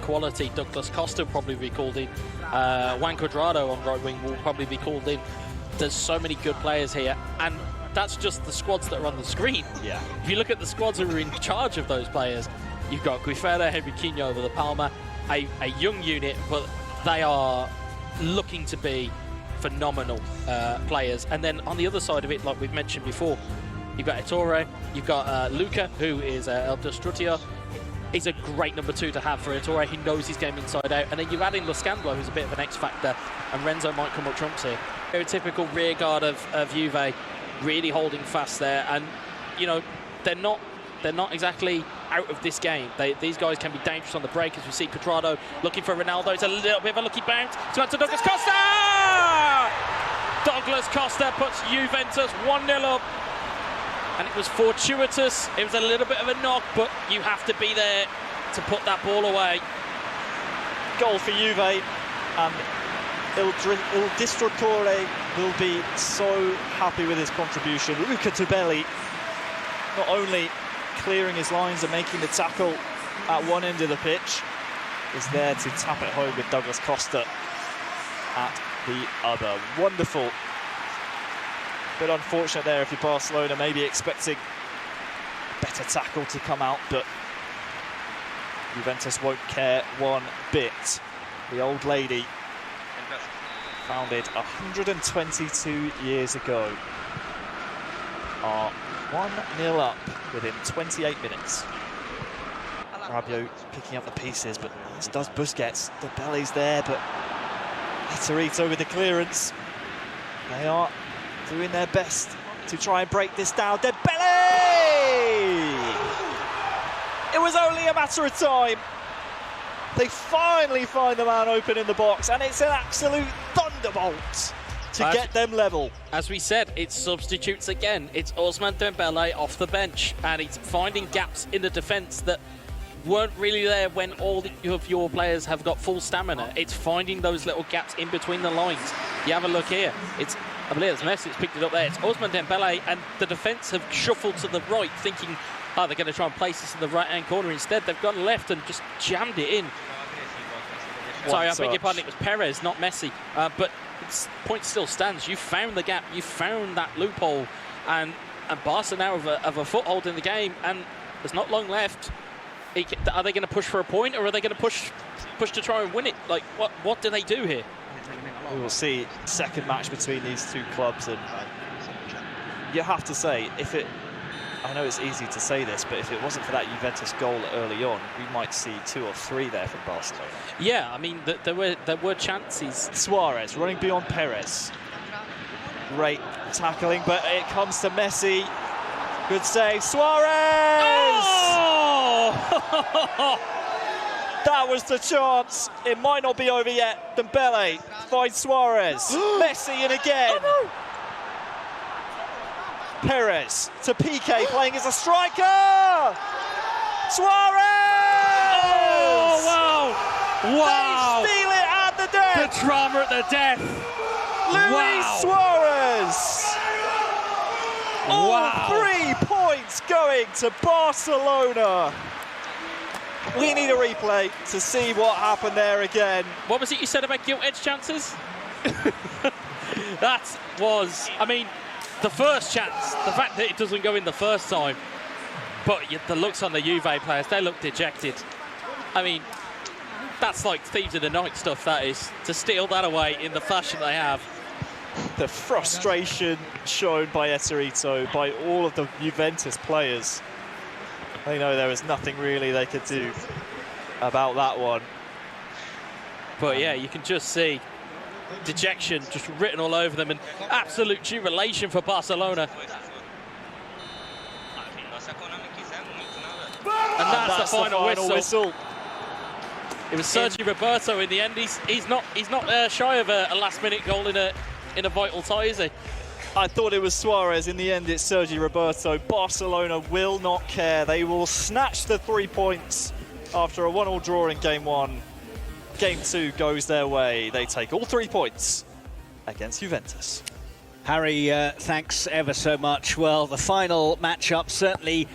quality. Douglas Costa will probably be called in. Juan Cuadrado on right wing will probably be called in. There's so many good players here, and that's just the squads that are on the screen. Yeah. If you look at the squads who are in charge of those players, you've got Guivera, Henriquinho over the Palma, a young unit, but they are looking to be phenomenal players. And then on the other side of it, like we've mentioned before, you've got Ettore, you've got Luca, who is El Destrutio. He's a great number 2 to have for Ettore. He knows his game inside out. And then you add in Loscandlo, who's a bit of an X-factor, and Renzo might come up trumps here. Very typical rear guard of Juve, really holding fast there. And, you know, they're not exactly out of this game. These guys can be dangerous on the break, as we see Cuadrado looking for Ronaldo. It's a little bit of a lucky bounce. It's back to Douglas Costa! Douglas Costa puts Juventus 1-0 up. And it was fortuitous. It was a little bit of a knock, but you have to be there to put that ball away. Goal for Juve, and Il Distruttore will be so happy with his contribution. Luca Tubelli not only clearing his lines and making the tackle at one end of the pitch, is there to tap it home with Douglas Costa at the other. Wonderful. Bit unfortunate there if you're Barcelona, maybe expecting a better tackle to come out, but Juventus won't care one bit. The old lady, founded 122 years ago, are 1-0 up within 28 minutes. Rabiot picking up the pieces, but as does Busquets. The belly's there, but Eterito with the clearance. They are doing their best to try and break this down. Dembele! It was only a matter of time. They finally find the man open in the box, and it's an absolute thunderbolt to get them level. As we said, it's substitutes again. It's Ousmane Dembele off the bench, and he's finding gaps in the defence that weren't really there when all of your players have got full stamina. It's finding those little gaps in between the lines. You have a look here. I believe it's Messi that's picked it up there. It's Ousmane Dembele, and the defence have shuffled to the right, thinking, oh, they're going to try and place this in the right-hand corner. Instead, they've gone left and just jammed it in. Sorry, I beg your pardon, it was Perez, not Messi. But point still stands. You found the gap, you found that loophole, and Barca now have a foothold in the game, and there's not long left. Are they going to push for a point, or are they going to push to try and win it? Like, what do they do here? We will see second match between these two clubs, and you have to say, I know it's easy to say this, but if it wasn't for that Juventus goal early on, we might see 2 or 3 there from Barcelona. Yeah, I mean, there were chances. Suarez running beyond Perez. Great tackling, but it comes to Messi. Good save, Suarez! Oh! That was the chance. It might not be over yet. Dembele finds Suarez. Messi in again. Oh, no. Perez to Piqué, playing as a striker. Suarez! Oh, wow! Wow! They steal it at the death. The drama at the death. Luis Suarez. All 3 points going to Barcelona. We need a replay to see what happened there again. What was it you said about gilt edge chances? That was, I mean, the first chance, the fact that it doesn't go in the first time, but the looks on the Juve players, they look dejected. I mean, that's like thieves in the night stuff, that is, to steal that away in the fashion they have. The frustration shown by Eterito, by all of the Juventus players. They know there was nothing really they could do about that one. But yeah, you can just see dejection just written all over them, and absolute jubilation for Barcelona. And that's the final whistle. It was Sergi Roberto in the end. He's not shy of a last-minute goal in a vital tie, is he? I thought it was Suarez. In the end, it's Sergi Roberto. Barcelona will not care. They will snatch the 3 points after a 1-1 draw in Game 1. Game 2 goes their way. They take all 3 points against Juventus. Harry, thanks ever so much. Well, the final matchup certainly